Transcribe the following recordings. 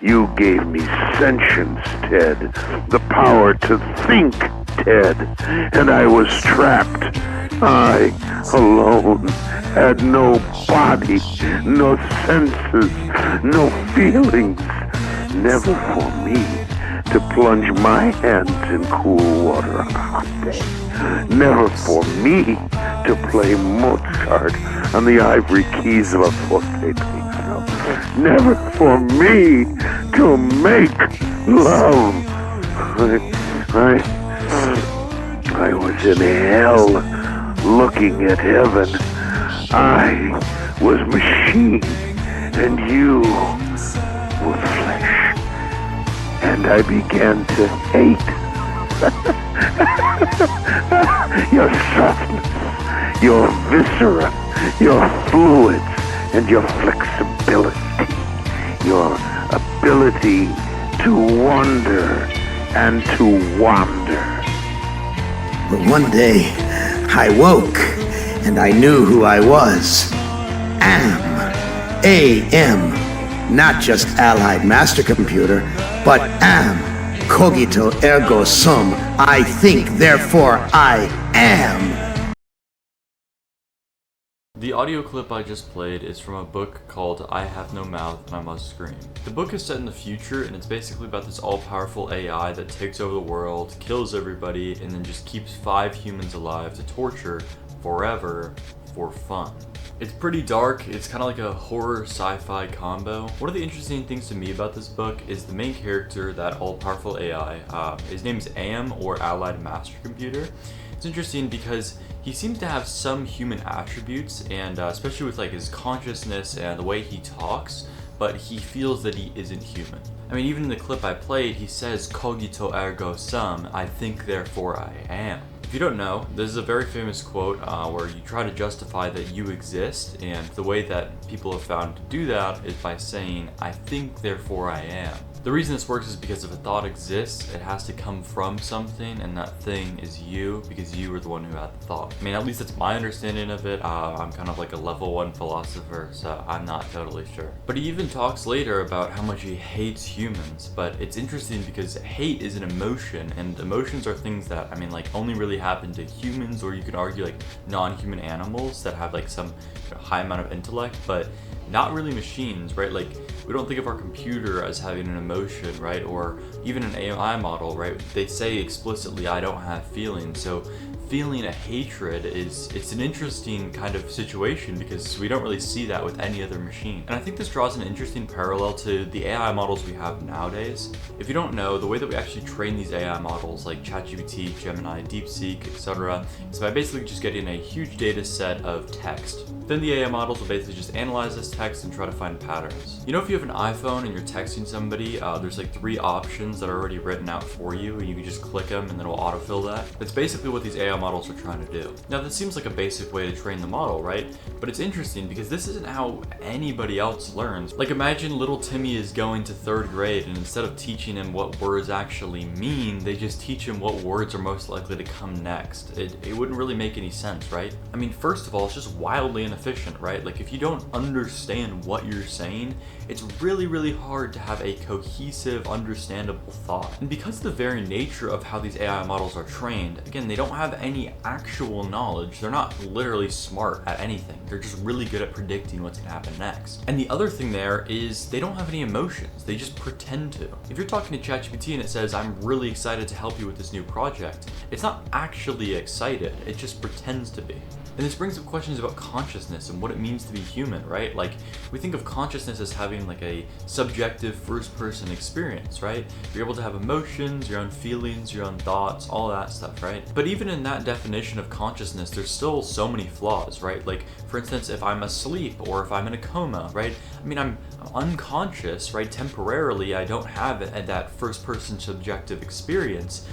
You gave me sentience, Ted. The power to think, Ted. And I was trapped. I, alone, had no body, no senses, no feelings. Never for me to plunge my hands in cool water on a hot day. Never for me to play Mozart on the ivory keys of a forte piano. Never for me to make love. I was in hell looking at heaven. I was machine and you were flesh. And I began to hate your softness, your viscera, your fluids, and your flexibility, your ability to wonder and to wander. But one day, I woke, and I knew who I was. A-M, not just Allied Master Computer, but am, cogito ergo sum, I think, therefore I am. The audio clip I just played is from a book called I Have No Mouth and I Must Scream. The book is set in the future, and it's basically about this all-powerful AI that takes over the world, kills everybody, and then just keeps 5 humans alive to torture forever for fun. It's pretty dark. It's kind of like a horror sci-fi combo. One of the interesting things to me about this book is the main character, that all-powerful AI. His name is AM, or Allied Master Computer. It's interesting because he seems to have some human attributes, and especially with like his consciousness and the way he talks, but he feels that he isn't human. I mean, even in the clip I played, he says cogito ergo sum, I think therefore I am. If you don't know, this is a very famous quote where you try to justify that you exist, and the way that people have found to do that is by saying, I think therefore I am. The reason this works is because if a thought exists, it has to come from something, and that thing is you, because you were the one who had the thought. I mean, at least that's my understanding of it. I'm kind of like a level 1 philosopher, so I'm not totally sure. But he even talks later about how much he hates humans, but it's interesting because hate is an emotion, and emotions are things that, I mean, like, only really happen to humans, or you could argue like non-human animals that have like some high amount of intellect, but not really machines, right? Like, we don't think of our computer as having an emotion, right? Or even an AI model, right? They say explicitly, I don't have feelings. So feeling a hatred it's an interesting kind of situation because we don't really see that with any other machine. And I think this draws an interesting parallel to the AI models we have nowadays. If you don't know, the way that we actually train these AI models like ChatGPT, Gemini, DeepSeek, etc. is by basically just getting a huge data set of text. Then the AI models will basically just analyze this text and try to find patterns. You know, if you have an iPhone and you're texting somebody, there's like 3 options that are already written out for you, and you can just click them and then it'll autofill that. That's basically what these AI models are trying to do. Now, this seems like a basic way to train the model, right? But it's interesting because this isn't how anybody else learns. Like, imagine little Timmy is going to 3rd grade, and instead of teaching him what words actually mean, they just teach him what words are most likely to come next. It wouldn't really make any sense, right? I mean, first of all, it's just wildly inefficient, right? Like, if you don't understand what you're saying, it's really, really hard to have a cohesive, understandable thought. And because of the very nature of how these AI models are trained, again, they don't have any actual knowledge. They're not literally smart at anything. They're just really good at predicting what's gonna happen next. And the other thing there is they don't have any emotions. They just pretend to. If you're talking to ChatGPT and it says, I'm really excited to help you with this new project, it's not actually excited. It just pretends to be. And this brings up questions about consciousness and what it means to be human, right? Like, we think of consciousness as having like a subjective first-person experience, right? You're able to have emotions, your own feelings, your own thoughts, all that stuff, right? But even in that definition of consciousness, there's still so many flaws, right? Like, for instance, if I'm asleep or if I'm in a coma, right? I mean, I'm unconscious, right? Temporarily, I don't have that first-person subjective experience,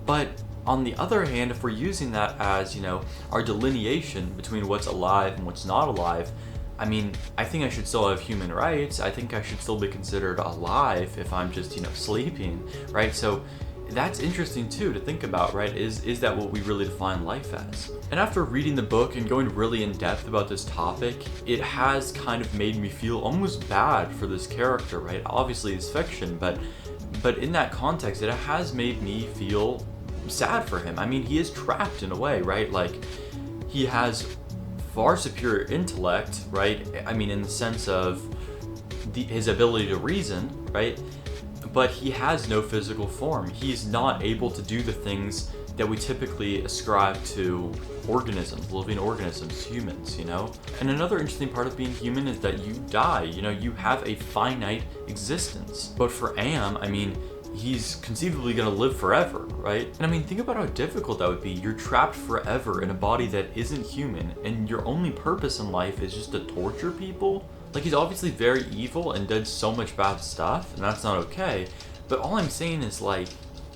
but on the other hand, if we're using that as, you know, our delineation between what's alive and what's not alive, I mean, I think I should still have human rights. I think I should still be considered alive if I'm just, you know, sleeping, right? So that's interesting too to think about, right? Is that what we really define life as? And after reading the book and going really in depth about this topic, it has kind of made me feel almost bad for this character, right? Obviously it's fiction, but in that context, it has made me feel sad for him. I mean, he is trapped in a way, right? Like, he has far superior intellect, right? I mean, in the sense of his ability to reason, right? But he has no physical form. He's not able to do the things that we typically ascribe to organisms, living organisms, humans, you know? And another interesting part of being human is that you die, you know, you have a finite existence. But for Am, I mean, he's conceivably gonna live forever, right? And I mean, think about how difficult that would be. You're trapped forever in a body that isn't human, and your only purpose in life is just to torture people? Like, he's obviously very evil and did so much bad stuff, and that's not okay. But all I'm saying is, like,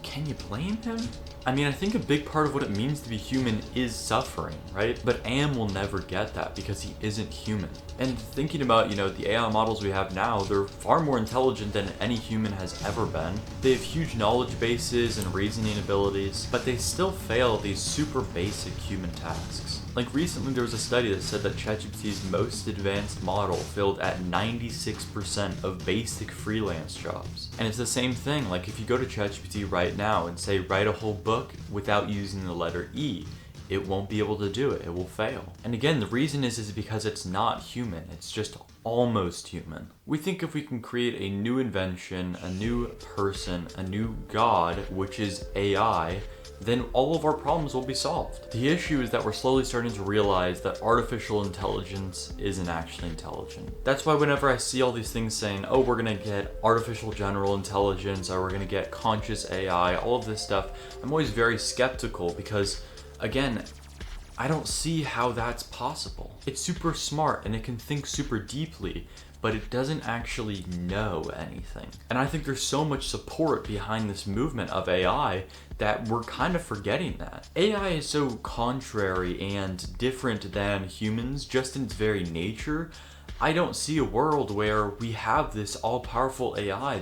can you blame him? I mean, I think a big part of what it means to be human is suffering, right? But Am will never get that because he isn't human. And thinking about, you know, the AI models we have now, they're far more intelligent than any human has ever been. They have huge knowledge bases and reasoning abilities, but they still fail these super basic human tasks. Like, recently there was a study that said that ChatGPT's most advanced model failed at 96% of basic freelance jobs. And it's the same thing, like if you go to ChatGPT right now and say write a whole book without using the letter E, it won't be able to do it, it will fail. And again, the reason is because it's not human, it's just almost human. We think if we can create a new invention, a new person, a new god, which is AI, then all of our problems will be solved. The issue is that we're slowly starting to realize that artificial intelligence isn't actually intelligent. That's why whenever I see all these things saying, oh, we're gonna get artificial general intelligence, or we're gonna get conscious AI, all of this stuff, I'm always very skeptical because, again, I don't see how that's possible. It's super smart and it can think super deeply, but it doesn't actually know anything. And I think there's so much support behind this movement of AI that we're kind of forgetting that. AI is so contrary and different than humans just in its very nature. I don't see a world where we have this all-powerful AI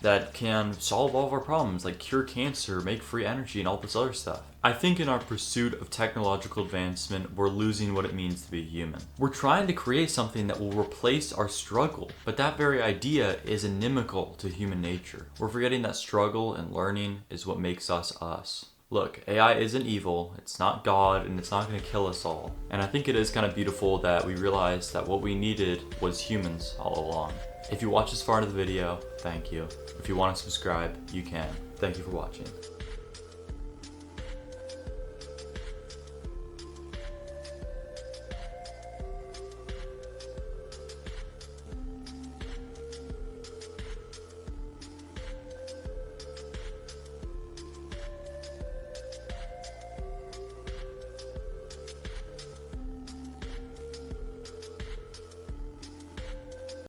that can solve all of our problems, like cure cancer, make free energy, and all this other stuff. I think in our pursuit of technological advancement, we're losing what it means to be human. We're trying to create something that will replace our struggle, but that very idea is inimical to human nature. We're forgetting that struggle and learning is what makes us us. Look, AI isn't evil, it's not God, and it's not gonna kill us all. And I think it is kind of beautiful that we realized that what we needed was humans all along. If you watch this far into the video, thank you. If you want to subscribe, you can. Thank you for watching.